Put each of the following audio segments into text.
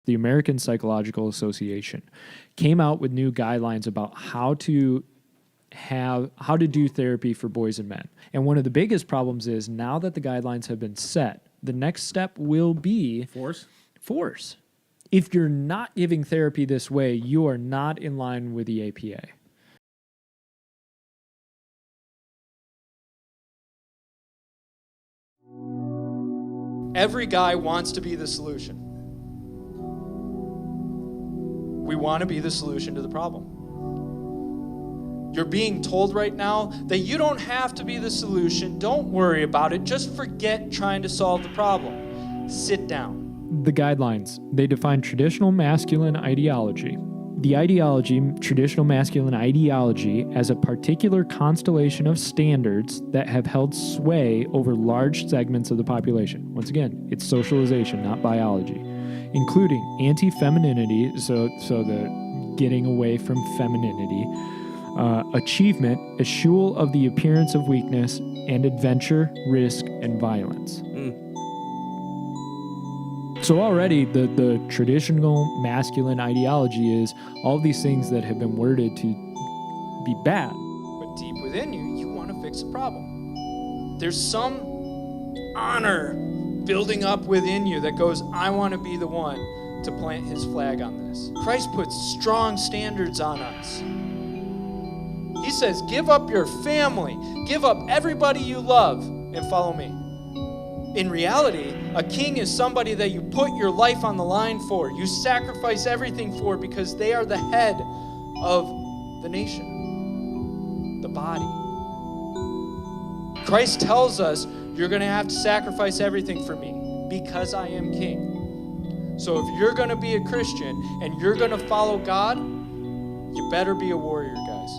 The American Psychological Association came out with new guidelines about how to do therapy for boys and men. And one of the biggest problems is now that the guidelines have been set, the next step will be force. If you're not giving therapy this way, you are not in line with the APA. Every guy wants to be the solution. We want to be the solution to the problem. You're being told right now that you don't have to be the solution. Don't worry about it. Just forget trying to solve the problem. Sit down. The guidelines, they define traditional masculine ideology. The ideology, traditional masculine ideology, as a particular constellation of standards that have held sway over large segments of the population. Once again, it's socialization, not biology, including anti-femininity, so the getting away from femininity, achievement, eschewal of the appearance of weakness, and adventure, risk, and violence. So already the traditional masculine ideology is all these things that have been worded to be bad. But deep within you, you want to fix the problem. There's some honor building up within you that goes, I want to be the one to plant his flag on this. Christ puts strong standards on us. He says, give up your family, give up everybody you love, and follow me. In reality, a king is somebody that you put your life on the line for. You sacrifice everything for because they are the head of the nation, the body. Christ tells us, you're going to have to sacrifice everything for me because I am king. So if you're going to be a Christian and you're going to follow God, you better be a warrior, guys.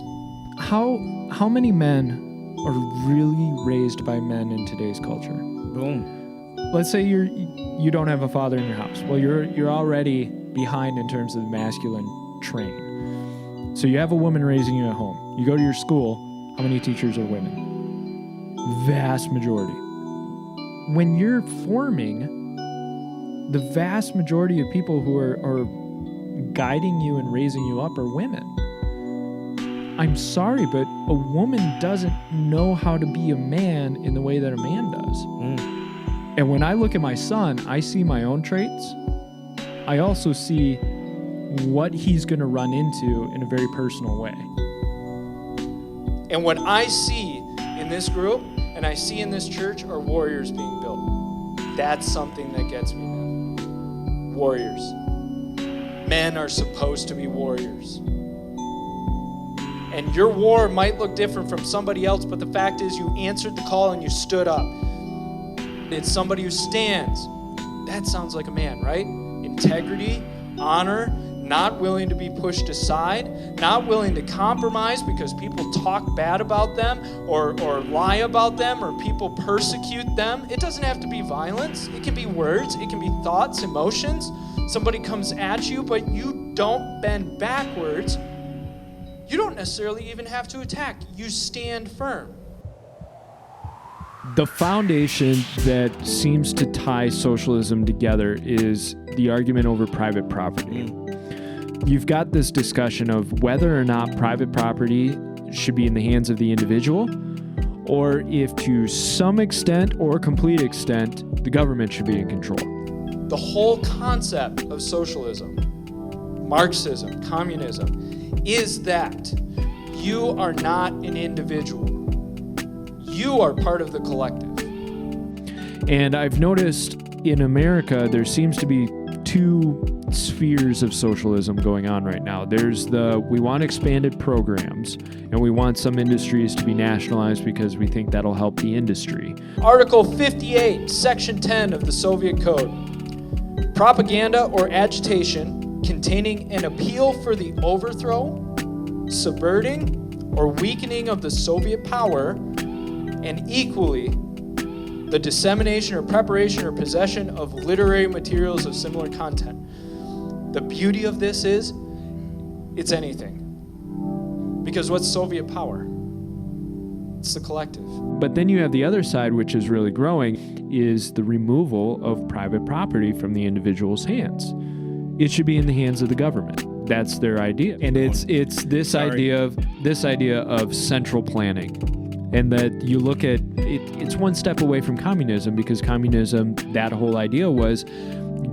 How many men are really raised by men in today's culture? Boom. Let's say you don't have a father in your house. Well, you're already behind in terms of the masculine train. So you have a woman raising you at home. You go to your school, how many teachers are women? Vast majority. When you're forming, the vast majority of people who are guiding you and raising you up are women. I'm sorry, but a woman doesn't know how to be a man in the way that a man does. And when I look at my son, I see my own traits. I also see what he's going to run into in a very personal way. And what I see in this group and I see in this church are warriors being built. That's something that gets me, man. Warriors. Men are supposed to be warriors. And your war might look different from somebody else, but the fact is you answered the call and you stood up. It's somebody who stands. That sounds like a man, right? Integrity, honor, not willing to be pushed aside, not willing to compromise because people talk bad about them or lie about them or people persecute them. It doesn't have to be violence. It can be words. It can be thoughts, emotions. Somebody comes at you, but you don't bend backwards. You don't necessarily even have to attack. You stand firm. The foundation that seems to tie socialism together is the argument over private property. You've got this discussion of whether or not private property should be in the hands of the individual, or if to some extent or complete extent, the government should be in control. The whole concept of socialism, Marxism, communism, is that you are not an individual. You are part of the collective. And I've noticed in America, there seems to be two spheres of socialism going on right now. There's we want expanded programs, and we want some industries to be nationalized because we think that'll help the industry. Article 58, Section 10 of the Soviet Code. Propaganda or agitation containing an appeal for the overthrow, subverting, or weakening of the Soviet power, and equally, the dissemination or preparation or possession of literary materials of similar content. The beauty of this is, it's anything. Because what's Soviet power? It's the collective. But then you have the other side, which is really growing, is the removal of private property from the individual's hands. It should be in the hands of the government. That's their idea. And it's this idea of central planning. And that you look at it's one step away from communism, because communism, that whole idea was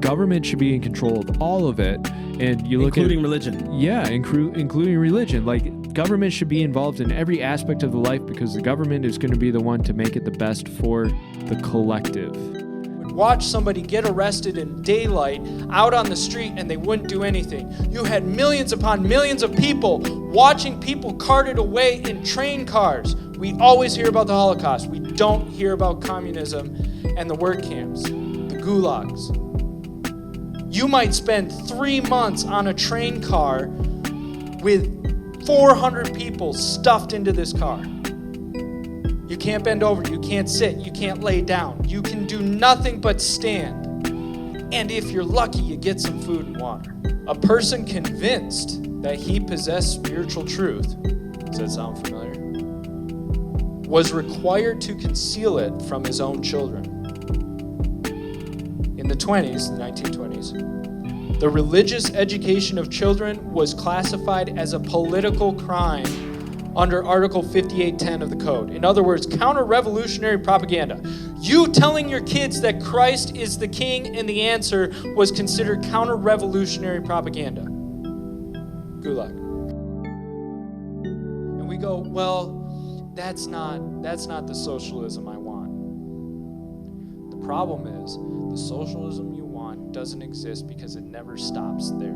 government should be in control of all of it. And you look including religion. Yeah, including religion. Like, government should be involved in every aspect of the life, because the government is going to be the one to make it the best for the collective. Watch somebody get arrested in daylight out on the street and they wouldn't do anything. You had millions upon millions of people watching people carted away in train cars. We always hear about the Holocaust. We don't hear about communism and the work camps, the gulags. You might spend 3 months on a train car with 400 people stuffed into this car. You can't bend over, you can't sit, you can't lay down. You can do nothing but stand. And if you're lucky, you get some food and water. A person convinced that he possessed spiritual truth, does that sound familiar? Was required to conceal it from his own children. In the 1920s, the religious education of children was classified as a political crime under Article 5810 of the Code. In other words, counter-revolutionary propaganda. You telling your kids that Christ is the king and the answer was considered counter-revolutionary propaganda. Gulag. And we go, well, that's not the socialism I want. The problem is, the socialism you want doesn't exist because it never stops there.